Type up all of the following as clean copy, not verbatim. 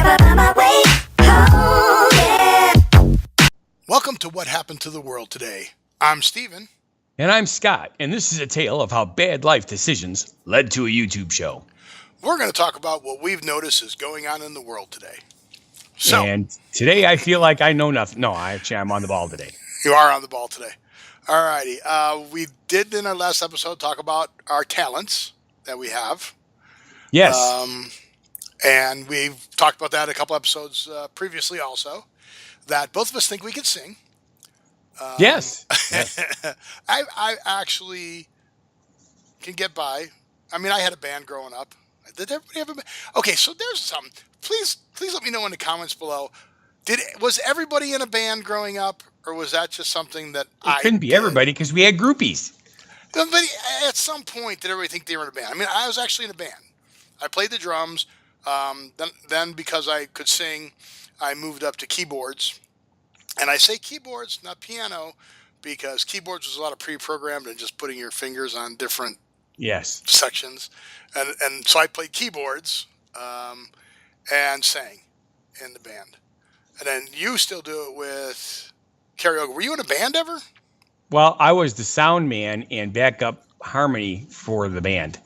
Never find my way home, yeah. Welcome to What Happened to the World Today. I'm Steven. And I'm Scott, and this is a tale of how bad life decisions led to a YouTube show. We're going to talk about what we've noticed is going on in the world today. So, And today I feel like I know nothing. No, I'm on the ball today. you are on the ball today. All righty. We did in our last episode talk about our talents that we have. Yes. And we've talked about that a couple episodes previously also, that both of us think we can sing. Yes. I actually can get by. I mean, I had a band growing up. Did everybody have a band? Okay, so there's something. Please let me know in the comments below. Was everybody in a band growing up, or was that just something that It couldn't be everybody because we had groupies. But at some point, did everybody think they were in a band? I mean, I was actually in a band. I played the drums. Then because I could sing, I moved up to keyboards. And I say keyboards, not piano, because keyboards was a lot of pre-programmed and just putting your fingers on different sections. And so I played keyboards and sang in the band. And then you still do it with karaoke. Were you in a band ever? Well, I was the sound man and backup harmony for the band.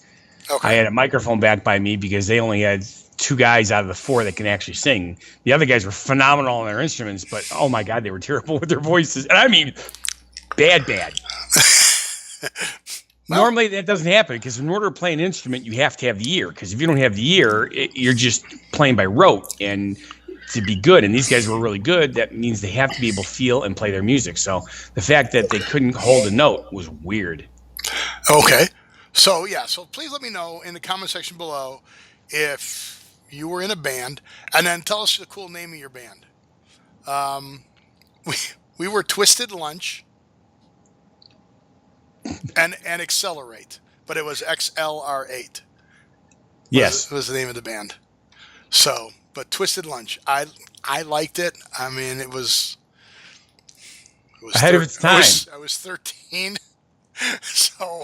Okay. I had a microphone back by me because they only had 2 guys out of the 4 that can actually sing. The other guys were phenomenal on their instruments, but oh my God, they were terrible with their voices. And I mean, bad. Well, normally that doesn't happen because in order to play an instrument, you have to have the ear. Because if you don't have the ear, you're just playing by rote. And to be good, and these guys were really good, that means they have to be able to feel and play their music. So the fact that they couldn't hold a note was weird. Okay. So please let me know in the comment section below if you were in a band, and then tell us the cool name of your band. We were Twisted Lunch and Accelerate, but it was XLR8. Yes. Was the name of the band. So, but Twisted Lunch, I liked it. I mean, it was ahead of its time. I was 13, so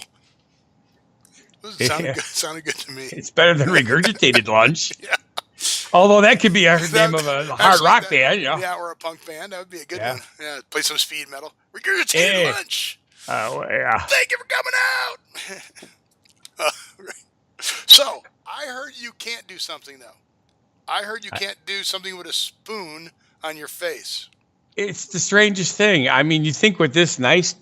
it sounded good to me. It's better than Regurgitated Lunch. Yeah. Although that could be the name of a hard rock band, Yeah, or a punk band. That would be a good one. Yeah, play some speed metal. Regurgitated Lunch. Oh, yeah. Thank you for coming out. So, I heard you can't do something, though. I heard you can't do something with a spoon on your face. It's the strangest thing. I mean, you think with this nice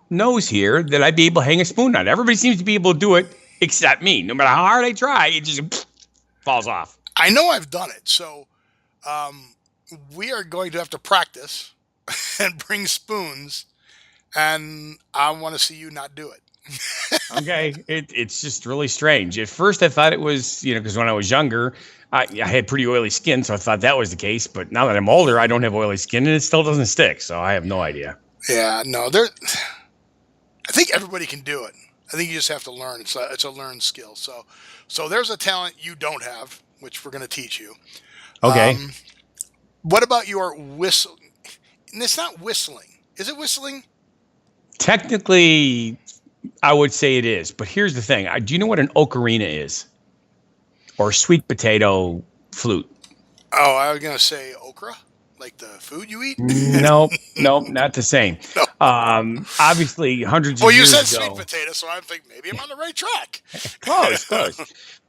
nose here that I'd be able to hang a spoon on. Everybody seems to be able to do it except me. No matter how hard I try, it just falls off. I know I've done it. So we are going to have to practice and bring spoons, and I want to see you not do it. Okay. It's just really strange. At first I thought it was, because when I was younger, I had pretty oily skin, so I thought that was the case. But now that I'm older, I don't have oily skin, and it still doesn't stick. So I have no idea. Yeah, no, I think everybody can do it. I think you just have to learn. It's a learned skill. So there's a talent you don't have, which we're going to teach you. Okay. What about your whistle? And it's not whistling. Is it whistling? Technically, I would say it is. But here's the thing. Do you know what an ocarina is? Or sweet potato flute? Oh, I was going to say okra, like the food you eat? Nope, not the same. No. Obviously, hundreds of years ago. Well, you said sweet potato, so I'm thinking maybe I'm on the right track. Close.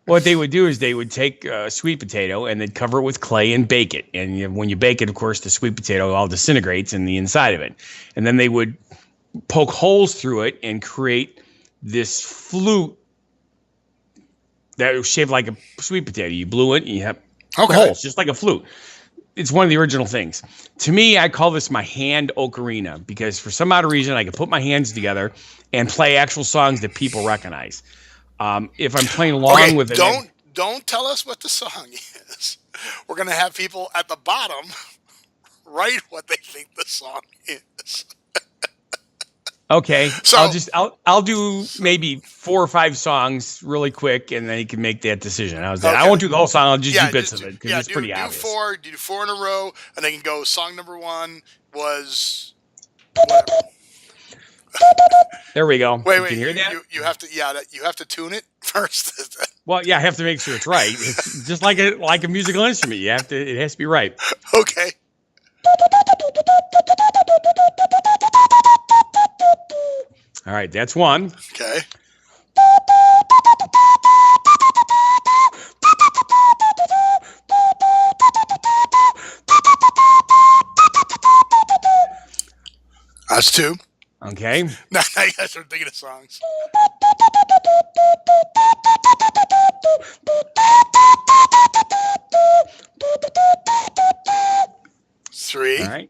What they would do is they would take a sweet potato and they'd cover it with clay and bake it. And when you bake it, of course, the sweet potato all disintegrates in the inside of it. And then they would poke holes through it and create this flute that was shaped like a sweet potato. You blew it and you have holes, just like a flute. It's one of the original things. To me, I call this my hand ocarina because for some odd reason, I can put my hands together and play actual songs that people recognize. If I'm playing along with it. Don't tell us what the song is. We're going to have people at the bottom write what they think the song is. Okay, so I'll do maybe 4 or 5 songs really quick, and then you can make that decision. How's that? I won't do the whole song. I'll just do bits of it because it's pretty obvious. Do 4 in a row, and then you can go. Song number 1 was whatever. There we go. Wait, You can hear that? you have to, you have to tune it first. Well, yeah, I have to make sure it's right. It's just like a musical instrument. It has to be right. Okay. All right, that's one. Okay. That's two. Okay. Now you guys start thinking of songs. Three. All right.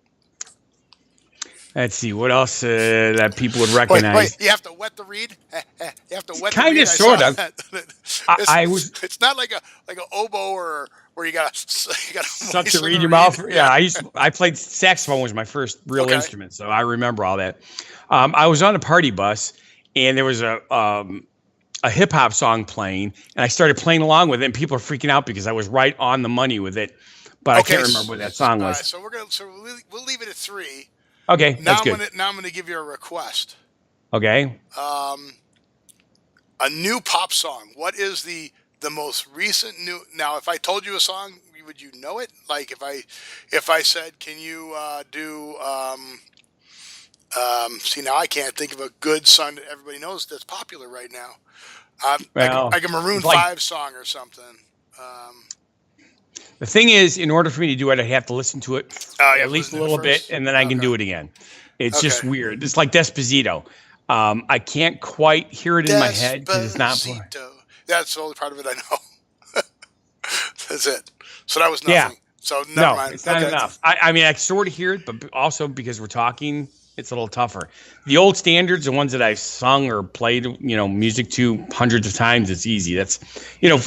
Let's see what else that people would Wait, recognize. you have to wet the reed. You have to wet Kinda, the reed. I sort saw of. that. I was It's not like a oboe or where you got suck to read your mouth. Yeah, I played saxophone was my first real Okay. instrument, so I remember all that. I was on a party bus, and there was a hip hop song playing, and I started playing along with it, and people are freaking out because I was right on the money with it, but Okay, I can't remember what that song All was. right, so we'll leave it at three. Okay, Now that's good. now I'm gonna give you a request. Okay, A new pop song. What is the most recent new? Now, if I told you a song, would you know it? Like if I said, can you do? See, now I can't think of a good song that everybody knows that's popular right now. Well, like a Maroon like- 5 song or something. the thing is, in order for me to do it, I have to listen to it Oh, you have at to least a listen to it little bit, first? and then I can Okay. do it again. It's just Okay. weird. It's like Despacito. I can't quite hear it in my head because it's not. Despacito. That's the only part of it I know. That's it. So that was nothing. Yeah. So never No, mind. it's not Okay. enough. I mean, I sort of hear it, but also because we're talking, it's a little tougher. The old standards, the ones that I've sung or played, music to hundreds of times, it's easy. That's,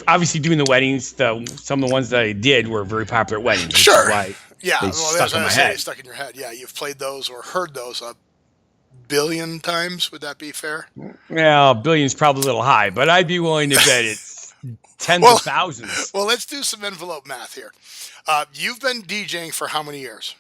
obviously doing the weddings, some of the ones that I did were very popular at weddings. which is Sure. why Yeah. they Well, stuck that's in what my I say. head. It's stuck in your head. Yeah. You've played those or heard those a billion times. Would that be fair? Well, billion's probably a little high, but I'd be willing to bet it's tens Well- of thousands. Well, let's do some envelope math here. You've been DJing for how many years?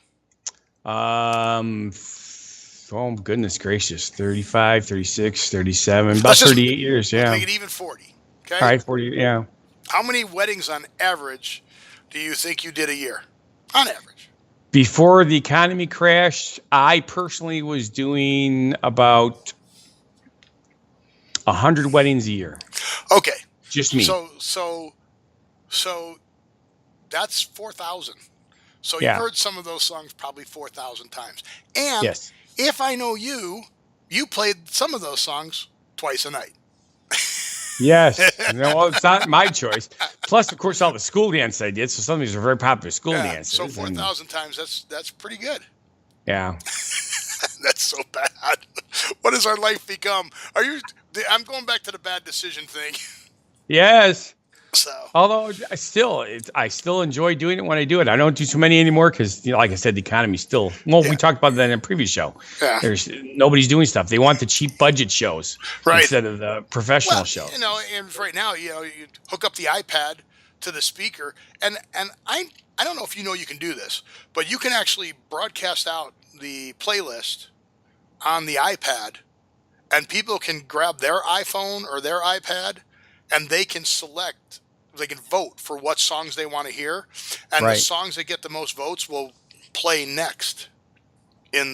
Oh, goodness gracious. 35, 36, 37, about Let's just 38 years. Yeah. Make it even 40. Okay. All right, 40. Yeah. How many weddings on average do you think you did a year? On average. Before the economy crashed, I personally was doing about 100 weddings a year. Okay. Just me. So that's 4,000. So Yeah. you've heard some of those songs probably 4,000 times. And Yes. if I know you played some of those songs twice a night. Yes. No, well, it's not my choice. Plus, of course, all the school dance I did. So some of these are very popular school Yeah, dances. so and- 4,000 times, that's pretty good. Yeah. That's so bad. What has our life become? I'm going back to the bad decision thing. Yes. So Although I still enjoy doing it when I do it. I don't do too many anymore because, like I said, the economy's still. Well, Yeah. we talked about that in a previous show. Yeah. Nobody's doing stuff. They want the cheap budget shows Right. instead of the professional shows. and right now, you hook up the iPad to the speaker, and I don't know if you can do this, but you can actually broadcast out the playlist on the iPad, and people can grab their iPhone or their iPad, and they can vote for what songs they want to hear, and the Right. songs that get the most votes will play next from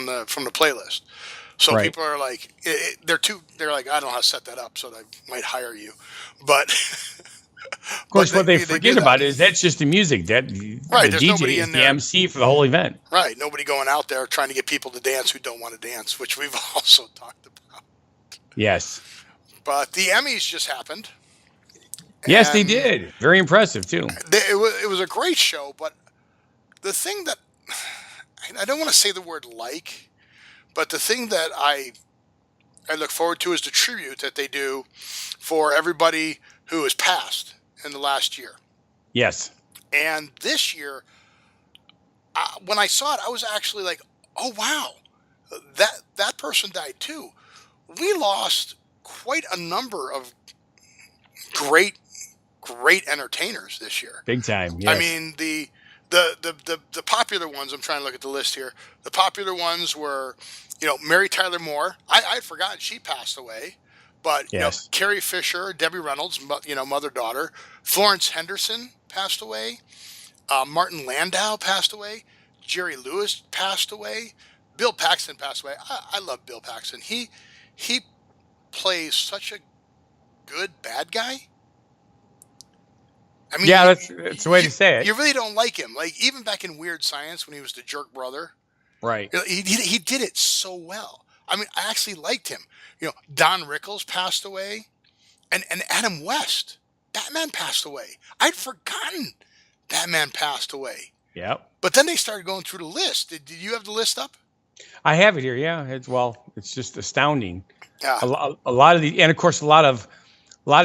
the playlist. So Right. people are like, they're like, I don't know how to set that up, so they might hire you, but Of course, what they forget about is that's just the music. That Right, the there's DJ nobody is in the there. MC for the whole event. right, nobody going out there trying to get people to dance who don't want to dance, which we've also talked about. Yes. But the Emmys just happened. Yes, they And did. Very impressive too. It was a great show, but the thing that I don't want to say the word like, but the thing that I look forward to is the tribute that they do for everybody who has passed in the last year. Yes. And this year, when I saw it, I was actually like, "Oh wow, that person died too." We lost quite a number of great entertainers this year. Big time. Yes. I mean, the The popular ones. I'm trying to look at the list here. The popular ones were, Mary Tyler Moore. I'd forgotten she passed away, but Yes. Carrie Fisher, Debbie Reynolds, mother daughter. Florence Henderson passed away. Martin Landau passed away. Jerry Lewis passed away. Bill Paxton passed away. I love Bill Paxton. He plays such a good bad guy. I mean, Yeah, that's the way to say it. You really don't like him. Like even back in Weird Science when he was the jerk brother, Right. he did it so well. I mean, I actually liked him. Don Rickles passed away, and Adam West, Batman passed away. I'd forgotten Batman passed away. Yep. But then they started going through the list. Did you have the list up? I have it here. Yeah. It's just astounding. Yeah. A lot of and of course, a lot of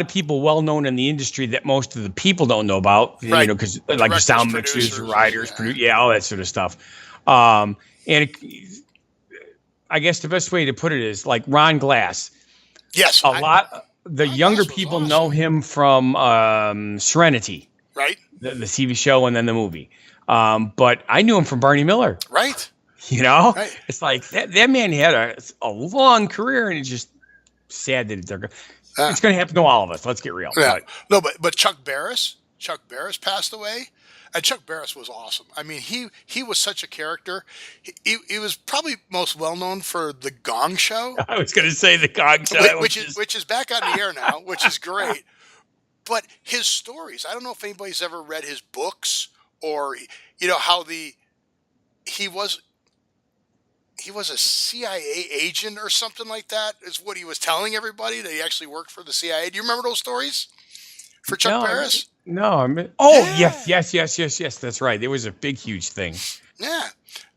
people well known in the industry that most of the people don't know about, Right. Because like the sound mixers, producers, writers, all that sort of stuff. I guess the best way to put it is like Ron Glass. Yes. The younger Glass was people awesome. know him from Serenity, Right. the TV show, and then the movie. But I knew him from Barney Miller. Right. Right. It's like that man had a long career, and it's just sad that it's going to happen to all of us. Let's get real. Yeah. No, but Chuck Barris passed away, and Chuck Barris was awesome. I mean, he was such a character. He was probably most well known for the Gong Show, I was going to say the Gong Show, which is back on the air now, which is great. But his stories, I don't know if anybody's ever read his books or how he was a CIA agent or something like that is what he was telling everybody, that he actually worked for the CIA. Do you remember those stories for Chuck Barris? No, yes. That's right. It was a big, huge thing. Yeah.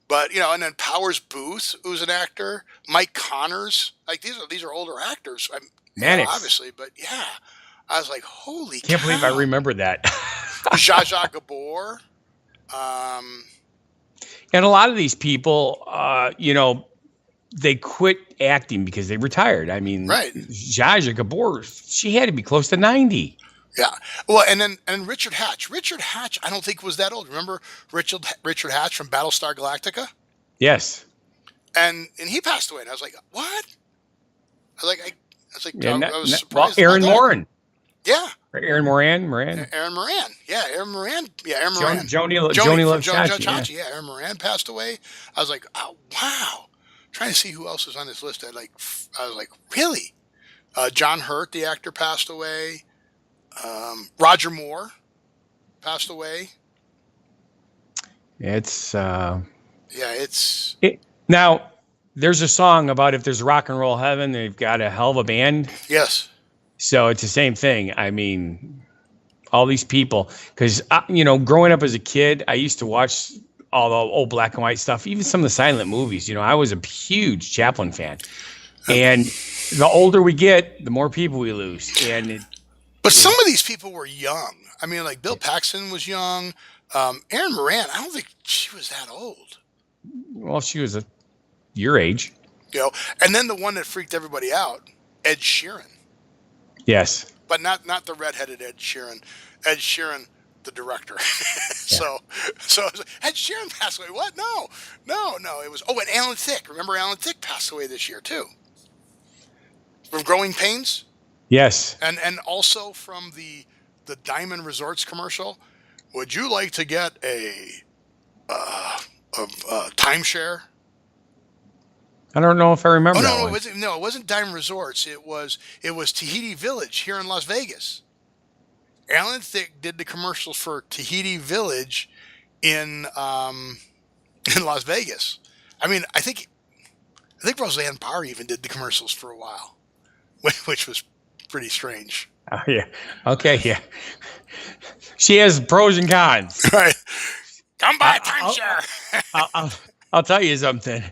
But, and then Powers Booth, who's an actor, Mike Connors, like these are older actors. Mannix. Obviously, but yeah. I was like, holy Can't believe I remember that. Zsa Zsa Gabor. And a lot of these people, they quit acting because they retired. I mean, Right. Zsa Zsa Gabor, she had to be close to 90. Yeah. Well, and Richard Hatch. Richard Hatch, I don't think was that old. Remember Richard Hatch from Battlestar Galactica? Yes. And he passed away. And I was like, what? I was like, Yeah, I was surprised. Aaron about that. Moran. Yeah. Or Aaron Moran. Aaron Moran. Yeah, Aaron Moran. Yeah, Aaron Moran. Joni from Loves Joni Chachi, Chachi. Yeah, Aaron Moran passed away. I was like, oh, wow. Trying to see who else is on this list. I was like, really? John Hurt, the actor, passed away. Roger Moore passed away. It's Yeah, it's now there's a song about if there's rock and roll heaven, they've got a hell of a band. yes. So it's the same thing. I mean, all these people, because growing up as a kid, I used to watch all the old black and white stuff, even some of the silent movies. I was a huge Chaplin fan, and the older we get, the more people we lose. But some of these people were young. I mean, like Bill Paxton was young. Aaron Moran, I don't think she was that old. Well, she was your age. And then the one that freaked everybody out, Ed Sheeran. Yes. But not the redheaded Ed Sheeran. Ed Sheeran, the director. So I was like, Ed Sheeran passed away. What? No. It was. Oh, and Alan Thicke. Remember Alan Thicke passed away this year too. From Growing Pains. Yes. And also from the Diamond Resorts commercial. Would you like to get a timeshare? I don't know if I remember. Oh that no, one. it wasn't Diamond Resorts. It was Tahiti Village here in Las Vegas. Alan Thicke did the commercials for Tahiti Village in Las Vegas. I mean, I think Roseanne Barr even did the commercials for a while, which was pretty strange. Oh, yeah. Okay. Yeah. She has pros and cons. Right. Come by timeshare. I'll tell you something.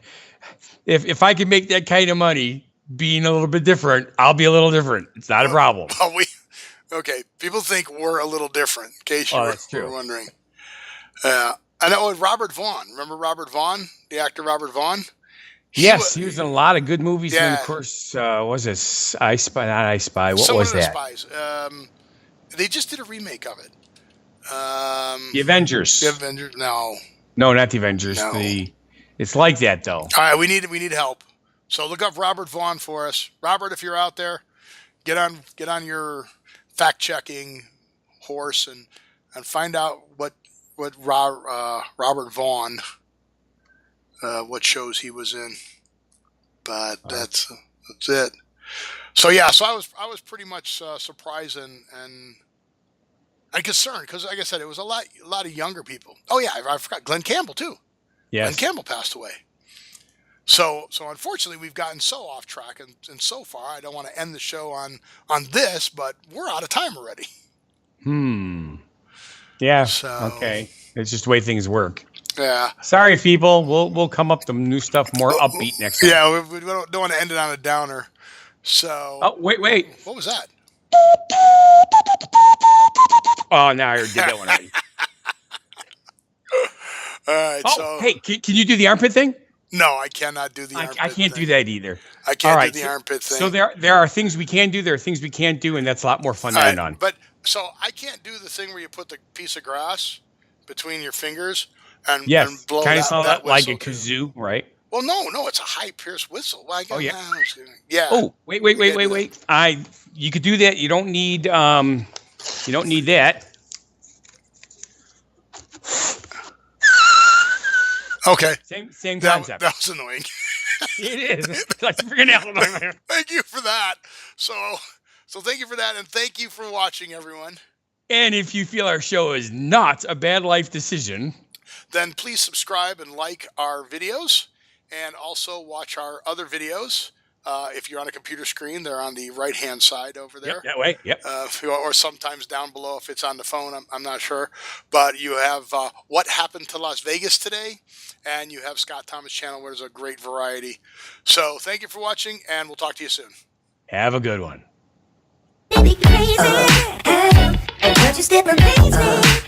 If I can make that kind of money being a little bit different, I'll be a little different. It's not a problem. Okay. People think we're a little different, in case you were wondering. I know Robert Vaughn. Remember Robert Vaughn, the actor Robert Vaughn? He was in a lot of good movies. Yeah. And of course, was it I Spy? Not I Spy. What Someone was of the that? Spies. They just did a remake of it. The Avengers. The Avengers. No. No, not the Avengers. No. It's like that though. All right, we need help. So look up Robert Vaughn for us. Robert, if you're out there, get on your fact checking horse and find out what Robert Vaughn what shows he was in. But that's it. So yeah, so I was pretty much surprised and concerned because, like I said, it was a lot of younger people. Oh yeah, I forgot Glenn Campbell too. Yes. Glenn Campbell passed away. So unfortunately, we've gotten so off track, and so far, I don't want to end the show on this, but we're out of time already. Yeah. So, okay. It's just the way things work. Yeah. Sorry, people. We'll come up with new stuff more upbeat next time. Yeah, we don't want to end it on a downer. So. Oh, wait. What was that? Oh, now I did that one already. All right. Oh, so. hey, can you do the armpit thing? No, I cannot do the armpit I can't thing. do that either. I can't All right, do the armpit thing. So there are things we can do. There are things we can't do, and that's a lot more fun to end on. But so I can't do the thing where you put the piece of grass between your fingers and blow kind of that, sound that like a whistle. kazoo, right? Well, no, it's a high pierced whistle. Well, Oh, yeah. Yeah. Oh, wait. You could do that. You don't need that. Okay. Same concept. That was annoying. It is. It's like freaking hell. Thank you for that. So thank you for that, and thank you for watching, everyone. And if you feel our show is not a bad life decision, then please subscribe and like our videos, and also watch our other videos. If you're on a computer screen, they're on the right-hand side over there. Yep, that way. Yep. Or sometimes down below if it's on the phone. I'm not sure. But you have What Happened to Las Vegas Today, and you have Scott Thomas Channel, where there's a great variety. So thank you for watching, and we'll talk to you soon. Have a good one. Be crazy, and don't you step amaze me.